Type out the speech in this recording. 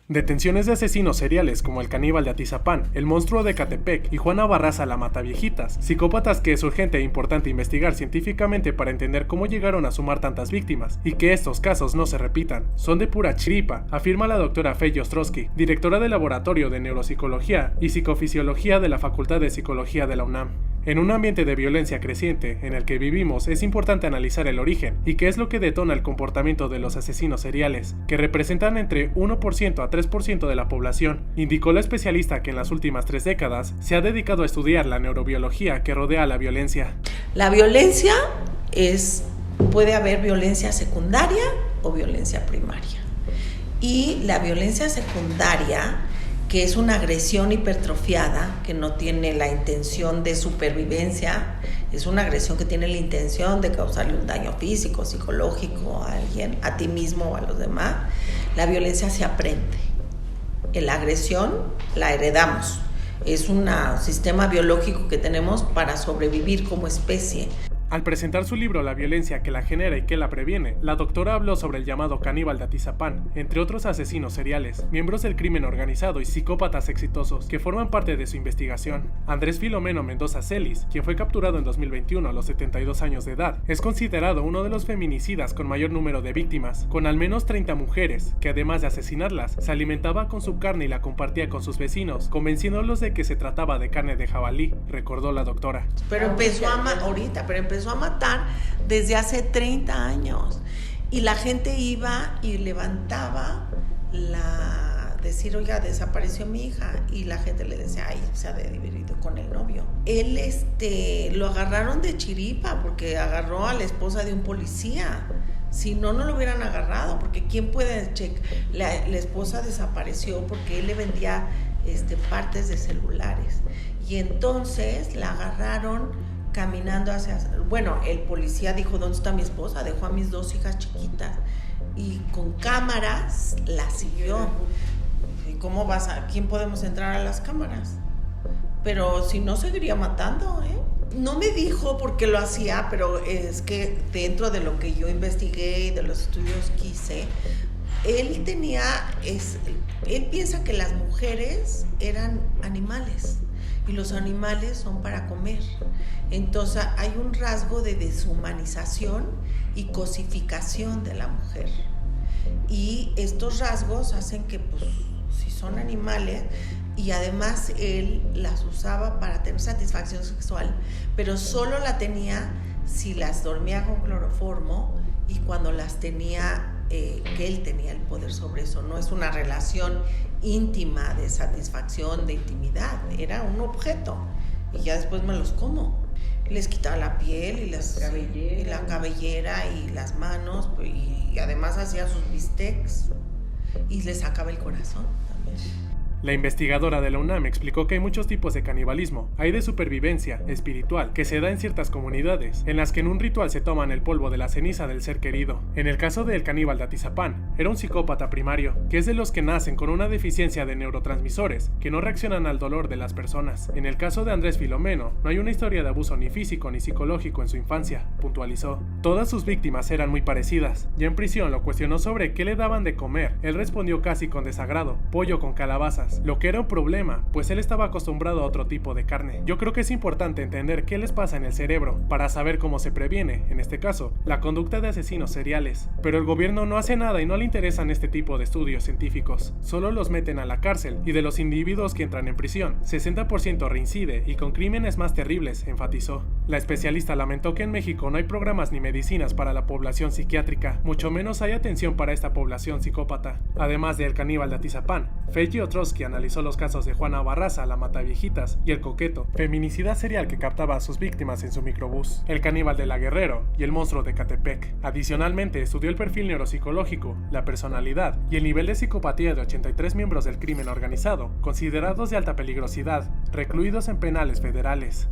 Detenciones de asesinos seriales como el caníbal de Atizapán, el monstruo de Ecatepec y Juana Barraza la Mataviejitas, psicópatas que es urgente e importante investigar científicamente para entender cómo llegaron a sumar tantas víctimas y que estos casos no se repitan, son de pura chiripa, afirma la doctora Fey Ostrowski, directora del Laboratorio de Neuropsicología y Psicofisiología de la Facultad de Psicología de la UNAM. En un ambiente de violencia creciente en el que vivimos es importante analizar el origen y qué es lo que detona el comportamiento de los asesinos seriales, que representan entre 1% a 3% de la población, indicó la especialista que en las últimas 3 décadas se ha dedicado a estudiar la neurobiología que rodea a la violencia. La violencia puede haber violencia secundaria o violencia primaria. Y la violencia secundaria, que es una agresión hipertrofiada, que no tiene la intención de supervivencia, es una agresión que tiene la intención de causarle un daño físico, psicológico a alguien, a ti mismo o a los demás. La violencia se aprende. La agresión la heredamos. Es un sistema biológico que tenemos para sobrevivir como especie. Al presentar su libro La violencia que la genera y que la previene, la doctora habló sobre el llamado caníbal de Atizapán, entre otros asesinos seriales, miembros del crimen organizado y psicópatas exitosos que forman parte de su investigación. Andrés Filomeno Mendoza Celis, quien fue capturado en 2021 a los 72 años de edad, es considerado uno de los feminicidas con mayor número de víctimas, con al menos 30 mujeres, que además de asesinarlas, se alimentaba con su carne y la compartía con sus vecinos, convenciéndolos de que se trataba de carne de jabalí, recordó la doctora. Pero empezó a matar desde hace 30 años y la gente iba y levantaba decir, oiga, desapareció mi hija, y la gente le decía, ay, se ha dividido con el novio. Él lo agarraron de chiripa porque agarró a la esposa de un policía. Si no, no lo hubieran agarrado, porque quién puede la esposa desapareció porque él le vendía partes de celulares, y entonces la agarraron caminando el policía dijo, ¿dónde está mi esposa? Dejó a mis 2 hijas chiquitas, y con cámaras la siguió. ¿Y cómo quién podemos entrar a las cámaras? Pero si no, seguiría matando, No me dijo por qué lo hacía, pero es que dentro de lo que yo investigué y de los estudios que hice, él piensa que las mujeres eran animales y los animales son para comer. Entonces hay un rasgo de deshumanización y cosificación de la mujer. Y estos rasgos hacen que, si son animales, y además él las usaba para tener satisfacción sexual, pero solo la tenía si las dormía con cloroformo y cuando las tenía, que él tenía el poder sobre eso. No es una relación íntima de satisfacción, de intimidad, era un objeto, y ya después me los como. Les quitaba la piel y la cabellera y las manos, y además hacía sus bistecs y les sacaba el corazón también. La investigadora de la UNAM explicó que hay muchos tipos de canibalismo. Hay de supervivencia espiritual, que se da en ciertas comunidades, en las que en un ritual se toman el polvo de la ceniza del ser querido. En el caso del caníbal de Atizapán, era un psicópata primario, que es de los que nacen con una deficiencia de neurotransmisores, que no reaccionan al dolor de las personas. En el caso de Andrés Filomeno, no hay una historia de abuso ni físico ni psicológico en su infancia, puntualizó. Todas sus víctimas eran muy parecidas. Ya en prisión lo cuestionó sobre qué le daban de comer. Él respondió casi con desagrado, pollo con calabazas, lo que era un problema, pues él estaba acostumbrado a otro tipo de carne. Yo creo que es importante entender qué les pasa en el cerebro para saber cómo se previene, en este caso, la conducta de asesinos seriales. Pero el gobierno no hace nada y no le interesan este tipo de estudios científicos. Solo los meten a la cárcel, y de los individuos que entran en prisión, 60% reincide y con crímenes más terribles, enfatizó. La especialista lamentó que en México no hay programas ni medicinas para la población psiquiátrica, mucho menos hay atención para esta población psicópata. Además del caníbal de Atizapán, Fey Ostrowski analizó los casos de Juana Barraza, la Mataviejitas, y el Coqueto, feminicida serial que captaba a sus víctimas en su microbús, el caníbal de la Guerrero y el monstruo de Ecatepec. Adicionalmente, estudió el perfil neuropsicológico, la personalidad y el nivel de psicopatía de 83 miembros del crimen organizado, considerados de alta peligrosidad, recluidos en penales federales.